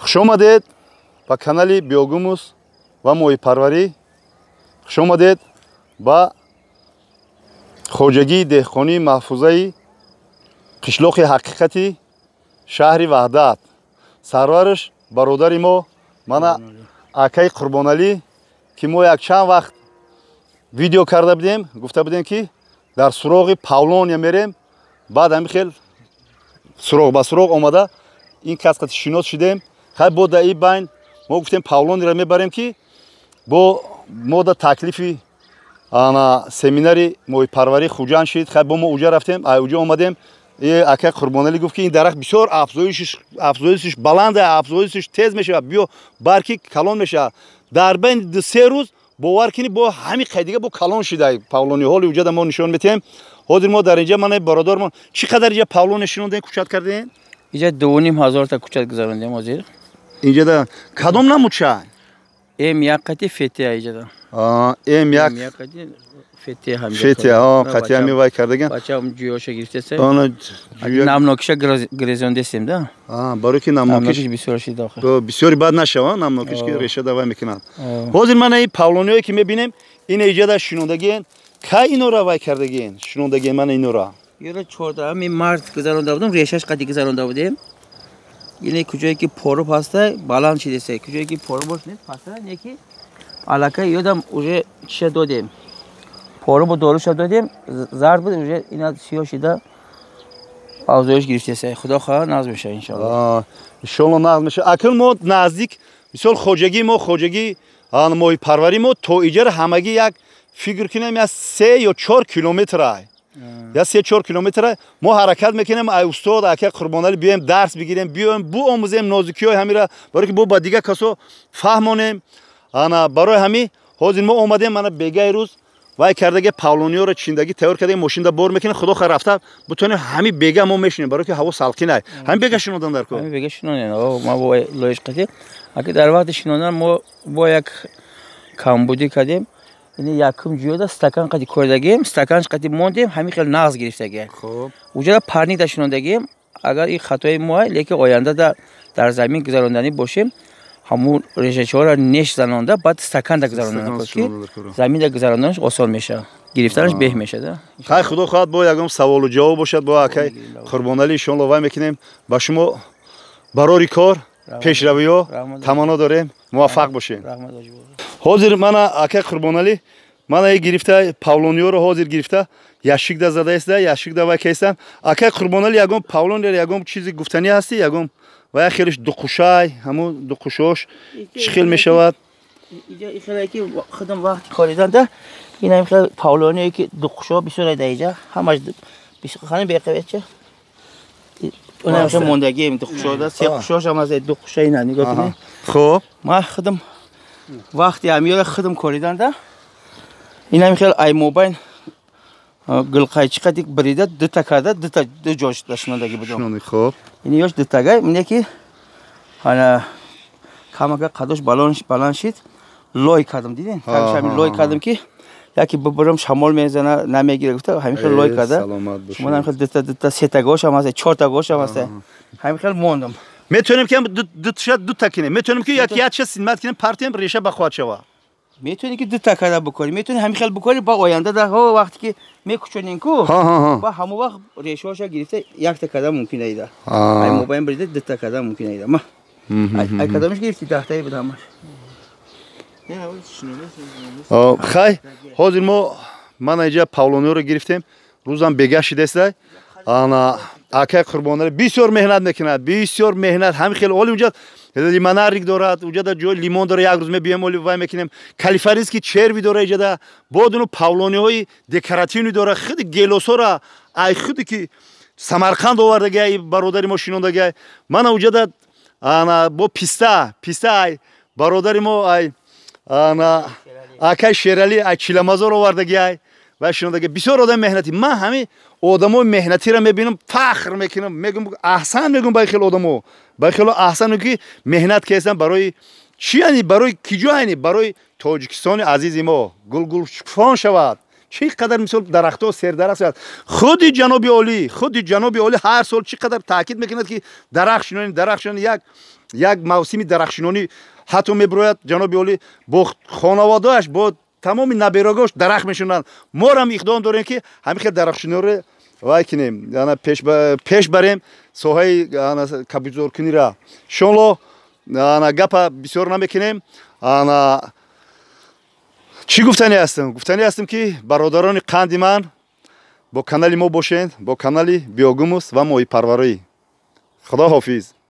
خوش آمدید با کانال بیوگوموس و موی پروری. خوش آمدید با خوجگی دهخانی محفوظه قشلاق حقیقتی شهر وحدت. سرورش برادر ما من آقای قربانعلی که ما یک چند وقت ویدیو کرده بودیم، گفته بودیم که در سراغ پاولونیا میریم. بعد همین خیلی سراغ به سراغ آمده این کسقط شناس شدیم. خیلی بود این بین ما گفتیم پاولونی را میبریم که با ما در تکلیفی سمیناری موی پروری خوجان شد. خیلی با ما اوجا رفتیم، اوجا آمدیم. آقای قربانعلی گفت که این درخت بسیار افزایشش بلنده، افزایشش تیز میشه، بیا برکی کلان میشه. در بین 3 روز باور کنی با همین قیدیگه با کلان شده پاولونی حال اوجا ما نشون میتیم. حاضر ما در اینجا من برادرم چقدر اینجا پاولون نشوندین کوچت کردین؟ اینجا 2,500 تا کوچت گذروندیم حاضر. اینجا دا کدام نموچه؟ M1 فتی اینجا دا. M1 فتی هم. فتی قطعی همی وای کردگن. بچه‌م جویاش گرفته سه. نمناکش گریزونده سیم دا. برای که نمناکش بسیار شد داخل. بسیاری بد نشه نمناکش که ریشه دوای میکنند. حاضر من این پاولونیایی که میبینیم این اینجا دا شنوندگین که اینو را وای کردگین شنوندگین من اینو را. یه 14 می مارت گذرونده بودم ریشش قدی گذرونده بودیم. یعنی کجایی که پرو پاسته بالان چیده سه کجایی که پرو باش نیست پاسته یکی علاقه یادم اوجه چه دادیم پرو با داروش دادیم زرد بود اوجه اینا سیاه شده آزویش گرفته سه خدا خواه ناز میشه ان شاء الله. ان شاء الله ناز میشه. اکل ما نزدیک مثال خوجگی موی پروری ما تو ایجار همگی یک فکر کنیم یا 3 یا 4 کیلومتر یا 3-4 کیلومتر ما حرکت میکنیم. استاد آقای قربانعلی بیایم درس بگیریم بیایم بو آموزیم نازکی‌های همین را برای که با دیگه کسو فهمونیم. انا برای همین حاضر ما اومدیم من بگای روز وای کردگی پاولونیا رو چیندگی تیار کردیم ماشین دا بار میکنه خدا خیر رفته بتونه همین بگا ما میشینیم برای که هوا سالکی نه همین بگا شنودن در کو همین بگا شنودن ما با لویش قتی اگه در وقت شنودن ما با یک کمبودی کردیم. یعنی یکم جودا استکان قدی کردگیم استکانش قدی موندیم همین خیلی ناز گرفتگی. خب وجود پرنی داشتندگیم اگر این خطای ما لیکن آینده در زمین گذراندنی باشیم همون رژه‌ها را نش زننده بعد استکان دا گذراندن که زمین دا گذراندنش آسان میشه گرفتنش به میشه ده. خیر خدا خواهد با یکم سوال و جواب باشد با آقای قربانعلی ان شاء الله وای میکنیم با شما برای کار پیشروی تمنا داریم موفق باشین. حاضر من آقای قربانعلی من ای گرفته پاولونیا رو حاضر گرفته یاشیک دا زده است یاشیک دا وای کیسن آقای قربانعلی یگم پاولون یگم چیزی گفتنی هستی یگم و خیلیش دو قشای همون دو قشوش چخیل میشود اینجا خیلی که خودم وقت خالیدن ده این هم خیلی پاولونیایی که دو قشا بسیار ده اینجا همش خانم بیقویت چه اون همشه موندگی دو قشا ده 3 قشاش هم از دو قشای نه نگاه کنید. خب ما خودم وقتی همیاره خودم کاریدن ده این هم خیلی ای موبایل گلقایچی قدیک بریده دو تا کرده دو جاش داشتندگی بودم. خب این یاش دو تا گای منی که حالا کامکه قدوش بالان شد لای کردم دیدین همین لای کردم که یکی ببرم شمال میزنه نمیگیره گفته همین خیلی لای کرده من هم خیلی دو تا 3 تا گوش هم هست 4 تا گوش هم هست همین خیلی موندم. میتونیم که دو تا کنیم میتونیم که یک چه سینمات کنیم پارتیم ریشه بخواد شوا میتونی که دو تا کرده بکنی میتونی همین خیلی بکنی با آینده در وقتی که میکشونین کو با همون وقت ریشه‌اش گرفته یک تا کرده ممکنه ایده ای موبایل بریده دو تا کرده ممکنه ایده ما ای کدامش گرفتی تحتای بدم خیر حاضر ما من اینجا پاولونیا رو گرفتیم روزم بگشت است انا آقای قربانعلی بسیار مهنت میکند بسیار مهنت همین خیلی اولی اونجا لیموناریک دارد اونجا در جای لیمون داره یک روز میبیم اولی وای میکنیم کالیفرنسکی چروی داره اینجا در بودن پاولونیای دکوراتیونی داره خیلی گلوسو را ای خودی که سمرقند آوردگی برادری ما شنوندگی من اونجا در انا با پیستا برادری ما ای انا آقای شیرالی ای چیلمازور آوردگی و شنوندگی بسیار آدم مهنتی من همین آدمو مهنتی را میبینم فخر میکنم میگم احسن میگم با خیلی آدمو با خیلی احسن که مهنت کردن برای چی یعنی برای کجا یعنی برای تاجیکستان عزیز ما گل فان شود چی قدر مثال درخت‌ها سردرخت است خود جناب عالی هر سال چی قدر تاکید میکند که درخشان یک як мавсими дарахшинонӣ ҳатто мебирояд ҷаноби олӣ бо хонаводааш бо тамоми наберагош дарахт мешунанд. морам иқдом дорем ки ҳамин хел дарахшиноро вай кинем пеш барем соҳаи кабузоркунира. иншоалло гапа бисёр намекунем. чӣ гуфтанӣ ҳастам? гуфтанӣ ҳастам ки бародарони қанди ман бо канали мо бошед, бо канали Биогумус ва моҳипарварӣ. худо ҳофиз.